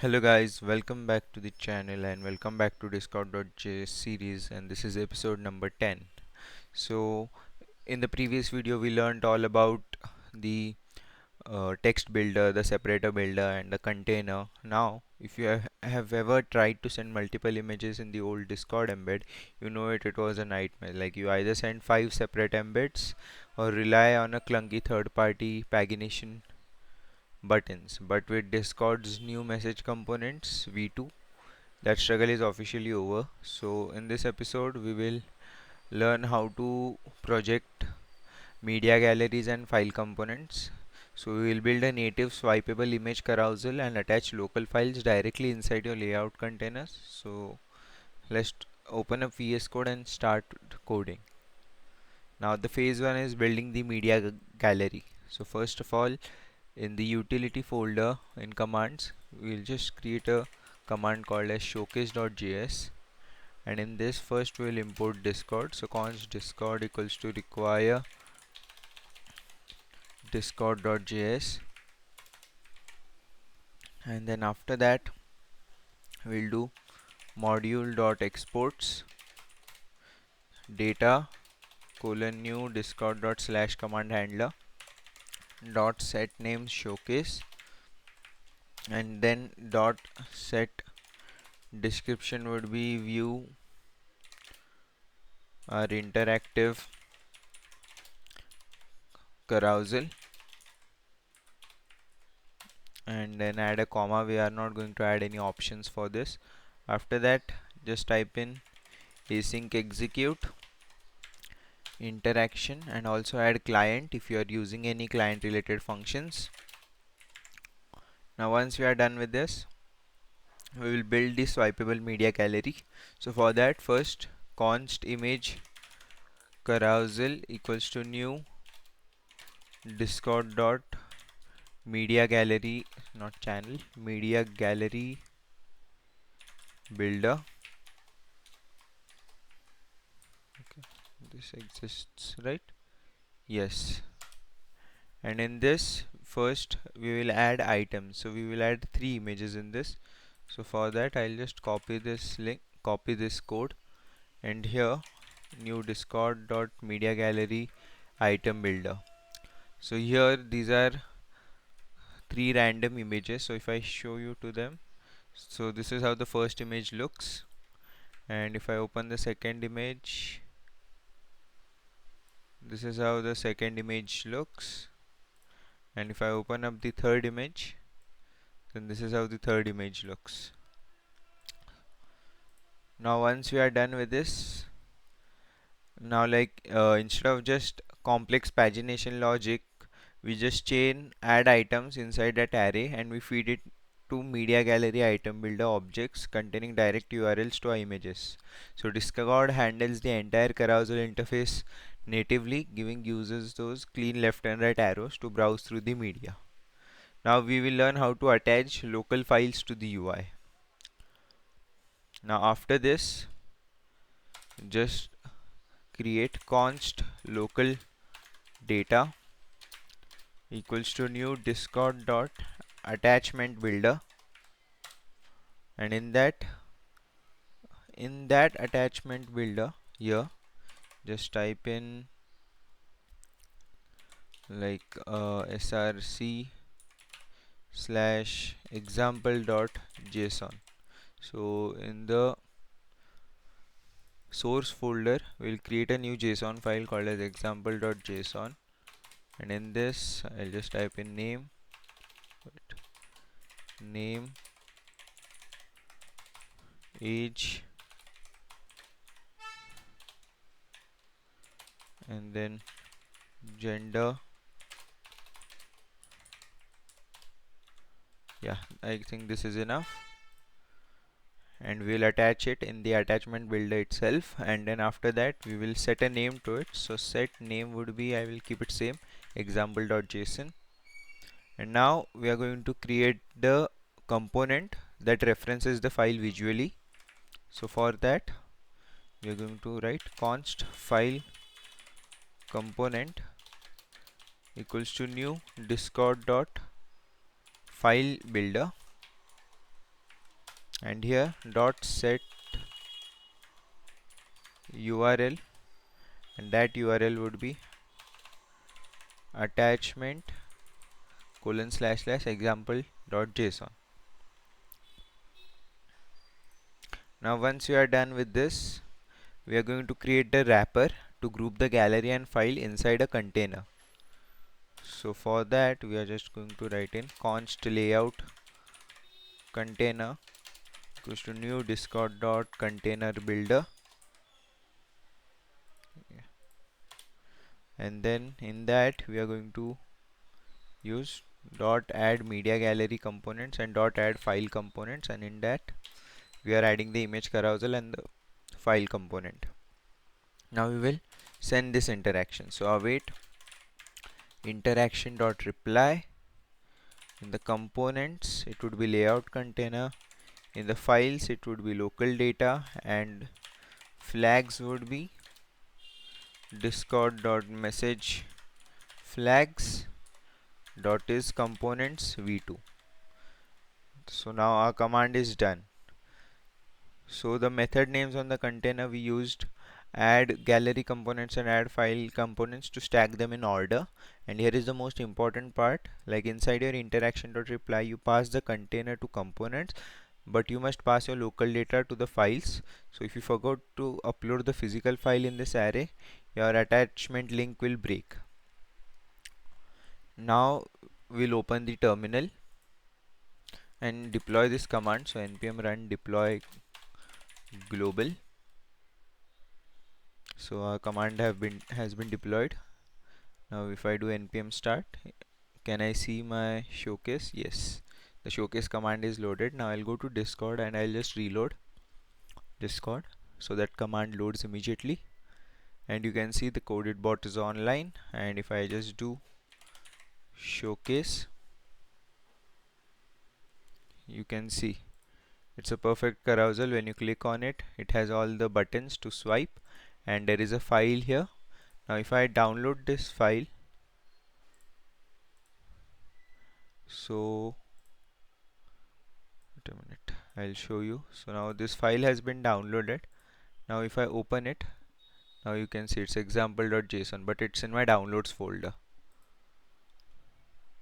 Hello guys, welcome back to the channel and welcome back to discord.js series, and this is episode number 10. So in the previous video we learned all about the text builder, the separator builder and the container. Now if you have ever tried to send multiple images in the old Discord embed, you know it was a nightmare. Like you either send 5 separate embeds or rely on a clunky third party pagination buttons. But with Discord's new message components v2, that struggle is officially over. So in this episode we will learn how to project media galleries and file components. So we will build a native swipeable image carousel and attach local files directly inside your layout containers. So let's open up VS Code and start coding. Now the phase 1 is building the media gallery. So first of all, in the utility folder in commands, we'll just create a command called as showcase.js, and in this first we'll import Discord. So const discord equals to require discord.js, and then after that we'll do module.exports data colon new discord dot slash command handler dot set name showcase, and then dot set description would be view our interactive carousel, and then add a comma. We are not going to add any options for this. After that just type in async execute interaction and also add client if you are using any client related functions. Now once we are done with this, we will build the swipeable media gallery. So for that, first const image carousel equals to new discord dot media gallery, not channel, media gallery builder. Okay, this exists, right? Yes. And in this first we will add items. So we will add 3 images in this. So for that I'll just copy this link, copy this code, and here new discord dot media gallery item builder. So here these are 3 random images. So if I show you to them, so this is how the first image looks, and if I open the second image, this is how the second image looks, and if I open up the third image, then this is how the third image looks. Now once we are done with this, now instead of just complex pagination logic, we just chain add items inside that array and we feed it to media gallery item builder objects containing direct URLs to our images. So Discord handles the entire carousel interface natively, giving users those clean left and right arrows to browse through the media. Now we will learn how to attach local files to the UI. Now after this, just create const local data equals to new discord dot attachment builder, and in that attachment builder here just type in src slash example dot json. So in the source folder we'll create a new json file called as example.json, and in this I'll just type in name, age, and then gender. Yeah, I think this is enough, and we'll attach it in the attachment builder itself, and then after that we will set a name to it. So set name would be, I will keep it same, example.json, and now we are going to create the component that references the file visually. So for that we are going to write const file component equals to new discord dot file builder, and here dot set URL, and that URL would be attachment colon slash slash example dot JSON. Now once you are done with this, we are going to create the wrapper to group the gallery and file inside a container. So for that we are just going to write in const layout container equals to new discord dot container builder, and then in that we are going to use dot add media gallery components and dot add file components, and in that we are adding the image carousel and the file component. Now we will send this interaction. So await interaction dot reply. In the components it would be layout container, in the files it would be local data, and flags would be discord dot message flags dot is components v2. So now our command is done. So the method names on the container we used add gallery components and add file components to stack them in order. And here is the most important part, like inside your interaction.reply you pass the container to components, but you must pass your local data to the files. So if you forgot to upload the physical file in this array, your attachment link will break. Now we'll open the terminal and deploy this command. So npm run deploy global. So our command has been deployed. Now if I do npm start, can I see my showcase? Yes, the showcase command is loaded. Now I'll go to discord and I'll just reload discord, so that command loads immediately, and you can see the coded bot is online. And if I just do showcase, you can see it's a perfect carousel. When you click on it, it has all the buttons to swipe, and there is a file here. Now if I download this file, so wait a minute, I'll show you. So now this file has been downloaded. Now if I open it, now you can see it's example.json, but it's in my downloads folder.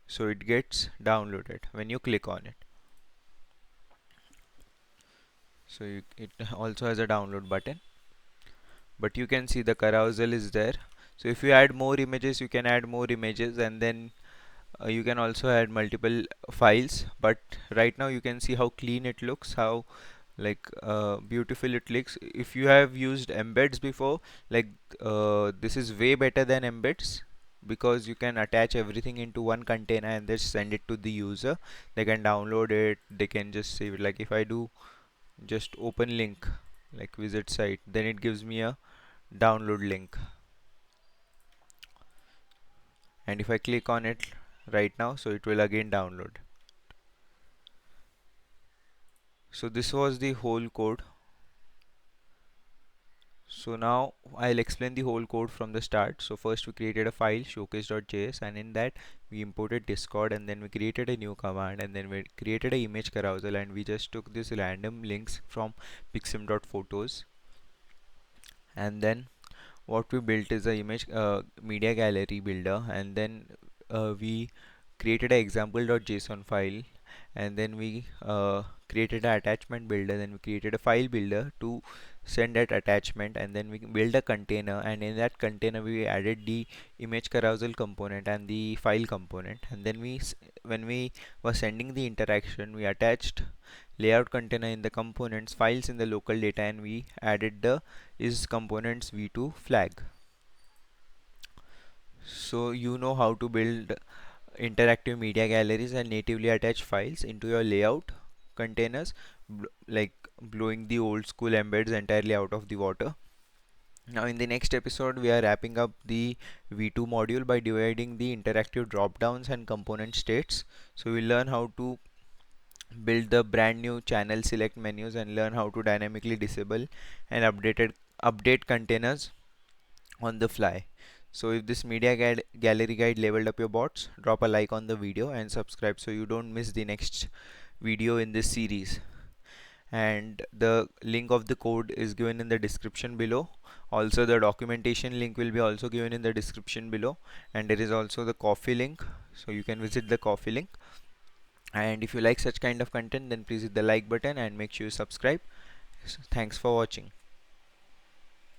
So it gets downloaded when you click on it. So it also has a download button, but you can see the carousel is there. So if you add more images, you can add more images, and then you can also add multiple files. But right now you can see how clean it looks, how like beautiful it looks. If you have used embeds before, like this is way better than embeds, because you can attach everything into one container and just send it to the user. They can download it, they can just save it. Like if I do just open link like visit site, then it gives me a download link, and if I click on it right now, so it will again download. So this was the whole code. So now I'll explain the whole code from the start. So first we created a file showcase.js, and in that we imported discord, and then we created a new command, and then we created a image carousel, and we just took this random links from pixim.photos, and then what we built is a image media gallery builder, and then we created an example.json file, and then we created an attachment builder, then we created a file builder to send that attachment, and then we build a container, and in that container we added the image carousel component and the file component, and then when we were sending the interaction, we attached layout container in the components, files in the local data, and we added the is components v2 flag. So you know how to build interactive media galleries and natively attach files into your layout containers, like blowing the old school embeds entirely out of the water. Now in the next episode we are wrapping up the v2 module by dividing the interactive drop downs and component states. So we'll learn how to build the brand new channel select menus and learn how to dynamically disable and update containers on the fly. So if this gallery guide leveled up your bots, drop a like on the video and subscribe so you don't miss the next video in this series. and the link of the code is given in the description below. Also the documentation link will be also given in the description below, and there is also the coffee link, so you can visit the coffee link. And if you like such kind of content, then please hit the like button and make sure you subscribe. So thanks for watching.